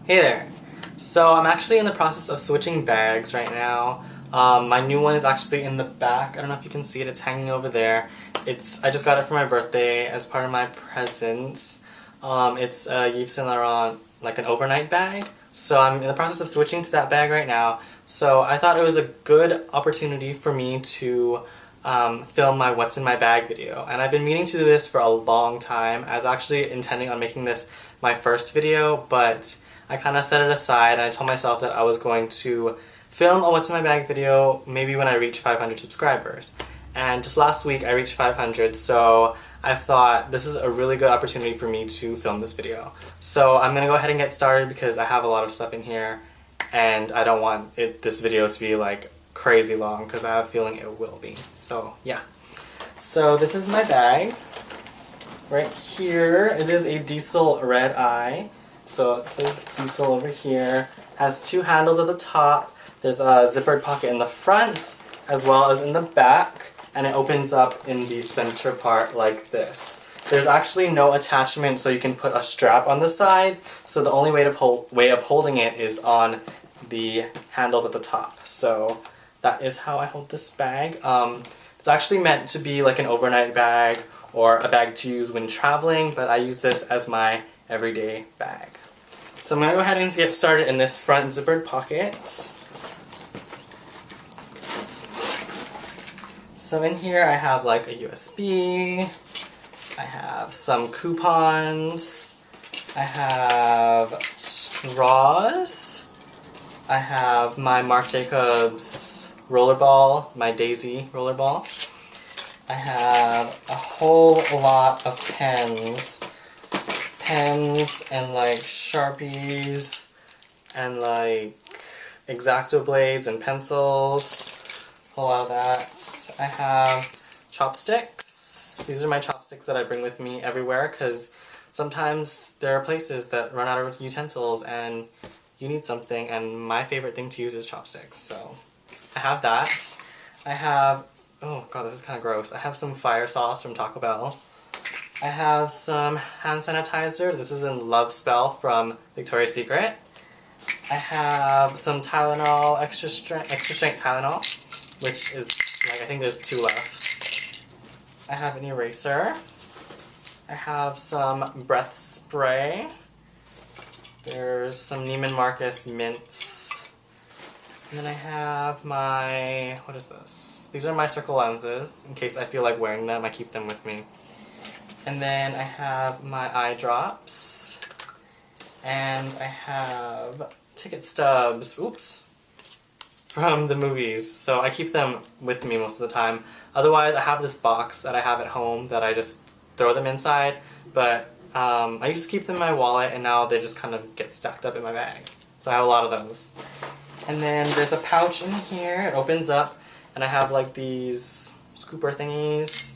Hey there! So I'm actually in the process of switching bags right now. My new one is actually in the back. I don't know if you can see it, it's hanging over there. I just got it for my birthday as part of my presents. It's a Yves Saint Laurent, like an overnight bag. So I'm in the process of switching to that bag right now. So I thought it was a good opportunity for me to film my What's in My Bag video. And I've been meaning to do this for a long time. I was actually intending on making this my first video, but I kind of set it aside and I told myself that I was going to film a What's in My Bag video maybe when I reach 500 subscribers. And just last week I reached 500, so I thought this is a really good opportunity for me to film this video. So I'm gonna go ahead and get started because I have a lot of stuff in here and I don't want this video to be like crazy long because I have a feeling it will be. So yeah. So this is my bag. Right here it is a Diesel red eye. So it says Diesel over here. Has two handles at the top. There's a zippered pocket in the front as well as in the back, and it opens up in the center part like this. There's actually no attachment, so you can put a strap on the side. So the only way of holding it is on the handles at the top. So that is how I hold this bag. It's actually meant to be like an overnight bag or a bag to use when traveling, but I use this as my everyday bag. So I'm going to go ahead and get started in this front zippered pocket. So in here I have like a USB, I have some coupons, I have straws, I have my Marc Jacobs rollerball, my Daisy rollerball. I have a whole lot of pens and like Sharpies and like X-Acto blades and pencils, a whole lot of that. I have chopsticks. These are my chopsticks that I bring with me everywhere because sometimes there are places that run out of utensils and you need something, and my favorite thing to use is chopsticks. So I have that. I have, oh god, this is kind of gross. I have some fire sauce from Taco Bell. I have some hand sanitizer. This is in Love Spell from Victoria's Secret. I have some Tylenol, extra strength Tylenol, which is like, I think there's 2 left. I have an eraser. I have some breath spray. There's some Neiman Marcus mints. And then I have my, what is this? These are my circle lenses. In case I feel like wearing them, I keep them with me. And then I have my eye drops. And I have ticket stubs, oops, from the movies. So I keep them with me most of the time. Otherwise, I have this box that I have at home that I just throw them inside. But I used to keep them in my wallet, and now they just kind of get stacked up in my bag. So I have a lot of those. And then there's a pouch in here. It opens up, and I have like these scooper thingies.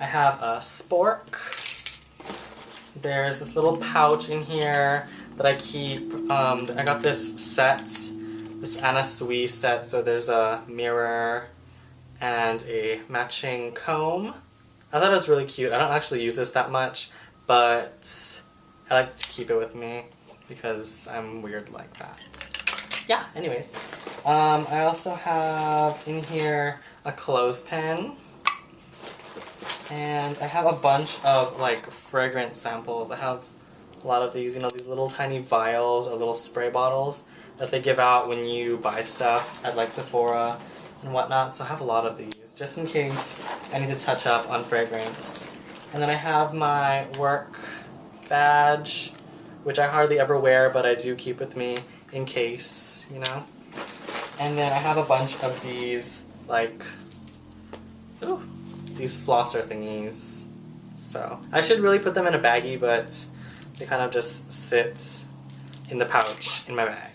I have a spork. There's this little pouch in here that I keep. I got this set, this Anna Sui set, so there's a mirror and a matching comb. I thought it was really cute. I don't actually use this that much, but I like to keep it with me because I'm weird like that. Yeah, anyways. I also have in here a clothespin. And I have a bunch of like fragrance samples. I have a lot of these, you know, these little tiny vials or little spray bottles that they give out when you buy stuff at like Sephora and whatnot. So I have a lot of these just in case I need to touch up on fragrance. And then I have my work badge, which I hardly ever wear, but I do keep with me in case, you know. And then I have a bunch of these like, ooh, these flosser thingies. So I should really put them in a baggie, but they kind of just sit in the pouch in my bag.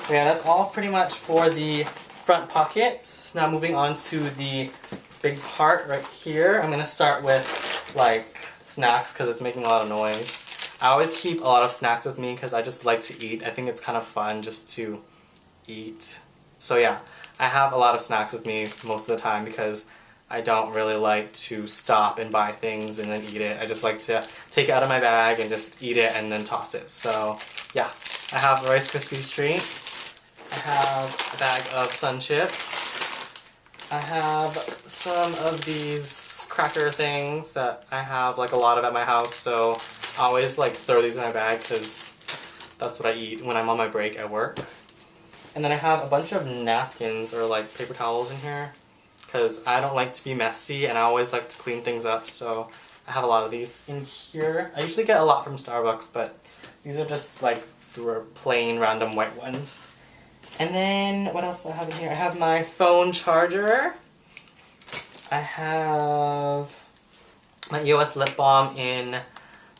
But yeah, that's all pretty much for the front pockets. Now moving on to the big part right here. I'm gonna start with like snacks because it's making a lot of noise. I always keep a lot of snacks with me because I just like to eat. I think it's kind of fun just to eat. So yeah, I have a lot of snacks with me most of the time because I don't really like to stop and buy things and then eat it. I just like to take it out of my bag and just eat it and then toss it. So yeah, I have a Rice Krispies treat. I have a bag of Sun Chips. I have some of these cracker things that I have like a lot of at my house, so I always like throw these in my bag because that's what I eat when I'm on my break at work. And then I have a bunch of napkins or like paper towels in here because I don't like to be messy and I always like to clean things up, so I have a lot of these in here. I usually get a lot from Starbucks, but these are just like the plain random white ones. And then what else do I have in here? I have my phone charger. I have my EOS lip balm in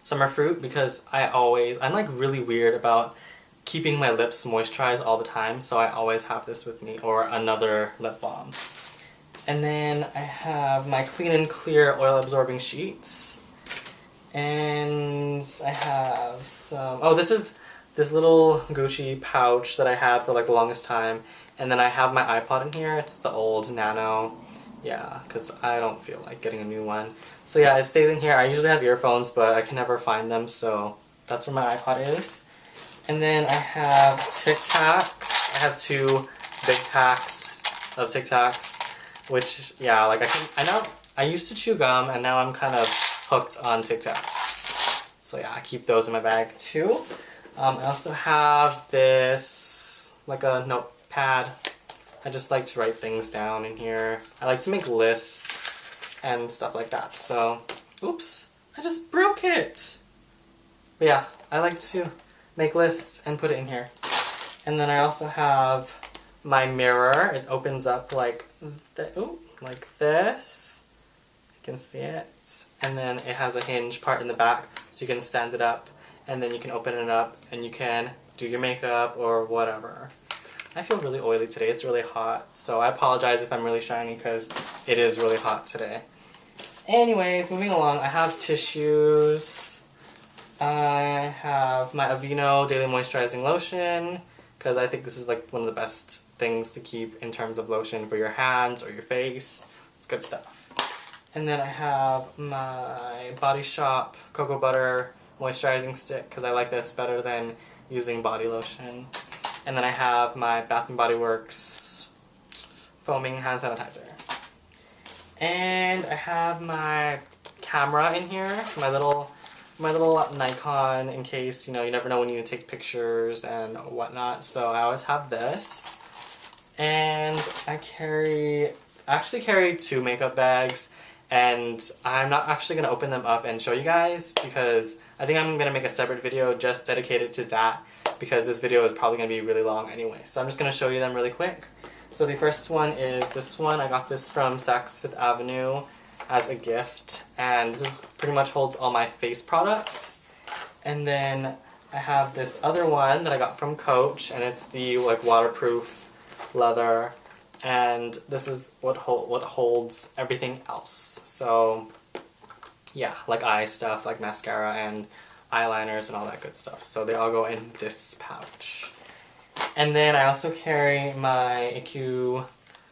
Summer Fruit because I'm like really weird about keeping my lips moisturized all the time, so I always have this with me, or another lip balm. And then I have my Clean and Clear oil absorbing sheets. And I have some, oh, this is this little Gucci pouch that I had for like the longest time. And then I have my iPod in here. It's the old Nano. Yeah, because I don't feel like getting a new one. So yeah, it stays in here. I usually have earphones, but I can never find them, so that's where my iPod is. And then I have Tic Tacs. I have 2 big packs of Tic Tacs, which, yeah, like I used to chew gum, and now I'm kind of hooked on Tic Tacs. So yeah, I keep those in my bag too. I also have this, like a notepad. I just like to write things down in here. I like to make lists and stuff like that. So, oops, I just broke it. But yeah, I like to make lists and put it in here. And then I also have my mirror. It opens up like this. You can see it. And then it has a hinge part in the back, so you can stand it up, and then you can open it up and you can do your makeup or whatever. I feel really oily today. It's really hot, so I apologize if I'm really shiny because it is really hot today. Anyways, moving along, I have tissues. I have my Aveeno Daily Moisturizing Lotion because I think this is like one of the best things to keep in terms of lotion for your hands or your face. It's good stuff. And then I have my Body Shop Cocoa Butter Moisturizing Stick because I like this better than using body lotion. And then I have my Bath & Body Works Foaming Hand Sanitizer. And I have my camera in here, my little Nikon, in case, you know, you never know when you need to take pictures and whatnot, so I always have this. And I actually carry 2 makeup bags, and I'm not actually going to open them up and show you guys because I think I'm going to make a separate video just dedicated to that because this video is probably going to be really long anyway. So I'm just going to show you them really quick. So the first one is this one. I got this from Saks Fifth Avenue as a gift, and this is pretty much holds all my face products. And then I have this other one that I got from Coach, and it's the like waterproof leather, and this is what holds everything else. So yeah, like eye stuff, like mascara and eyeliners and all that good stuff. So they all go in this pouch. And then I also carry my IQ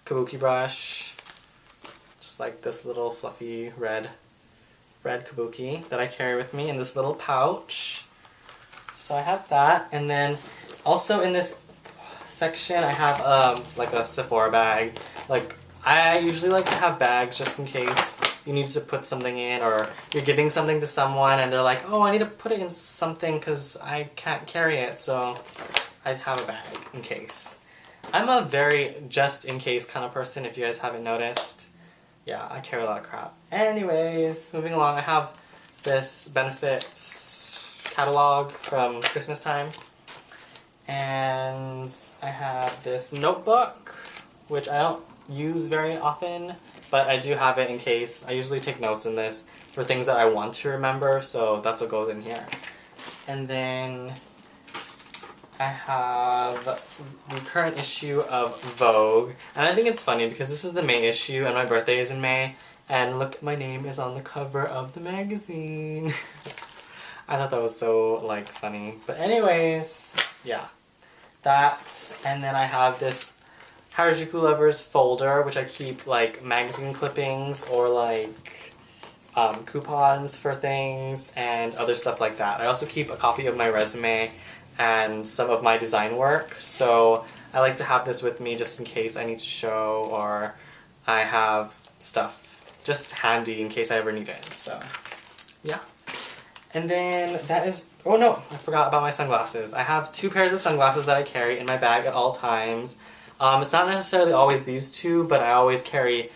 kabuki brush, just like this little fluffy red kabuki that I carry with me in this little pouch. So I have that, and then also in this section I have like a Sephora bag. Like I usually like to have bags just in case you need to put something in, or you're giving something to someone and they're like, oh, I need to put it in something because I can't carry it, so I'd have a bag in case. I'm a very just in case kind of person, if you guys haven't noticed. Yeah, I carry a lot of crap. Anyways, moving along, I have this Benefits catalog from Christmas time. And I have this notebook, which I don't use very often, but I do have it in case. I usually take notes in this for things that I want to remember, so that's what goes in here. And then I have the current issue of Vogue, and I think it's funny because this is the May issue and my birthday is in May, and look, my name is on the cover of the magazine. I thought that was so, like, funny. But anyways, yeah, that, and then I have this Harajuku Lovers folder, which I keep like magazine clippings or like coupons for things and other stuff like that. I also keep a copy of my resume and some of my design work, so I like to have this with me just in case I need to show or I have stuff just handy in case I ever need it, so yeah. And then that is, oh no, I forgot about my sunglasses. I have 2 pairs of sunglasses that I carry in my bag at all times. It's not necessarily always these 2, but I always carry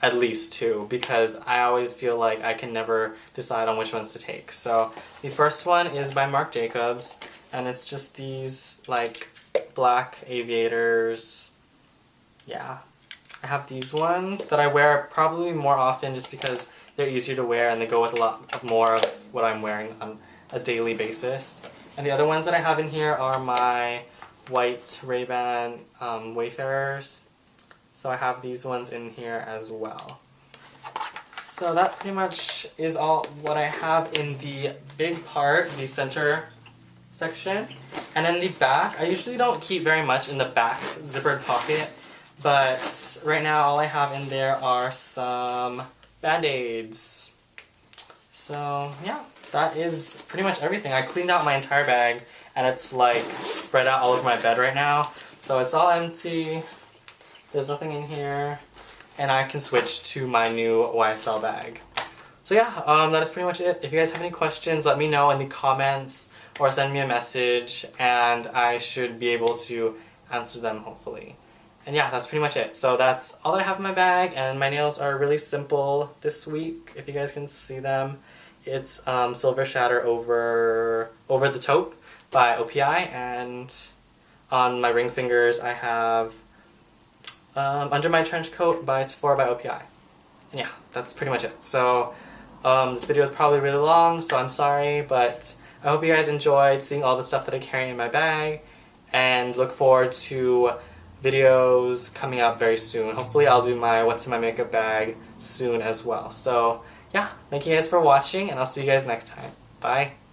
at least 2 because I always feel like I can never decide on which ones to take. So the first one is by Marc Jacobs, and it's just these like black aviators. Yeah, I have these ones that I wear probably more often just because they're easier to wear and they go with a lot more of what I'm wearing on a daily basis. And the other ones that I have in here are my white Ray-Ban Wayfarers. So I have these ones in here as well. So that pretty much is all what I have in the big part, the center section. And then the back, I usually don't keep very much in the back zippered pocket, but right now all I have in there are some Band-Aids. So yeah, that is pretty much everything. I cleaned out my entire bag and it's like spread out all over my bed right now. So it's all empty. There's nothing in here, and I can switch to my new YSL bag. So yeah, that is pretty much it. If you guys have any questions, let me know in the comments or send me a message, and I should be able to answer them hopefully. And yeah, that's pretty much it. So that's all that I have in my bag, and my nails are really simple this week, if you guys can see them. It's Silver Shatter over the Taupe by OPI, and on my ring fingers I have Under My Trench Coat by Sephora by OPI. And yeah, that's pretty much it. So this video is probably really long, so I'm sorry, but I hope you guys enjoyed seeing all the stuff that I carry in my bag, and look forward to videos coming up very soon. Hopefully I'll do my What's in My Makeup bag soon as well. So yeah, thank you guys for watching, and I'll see you guys next time. Bye!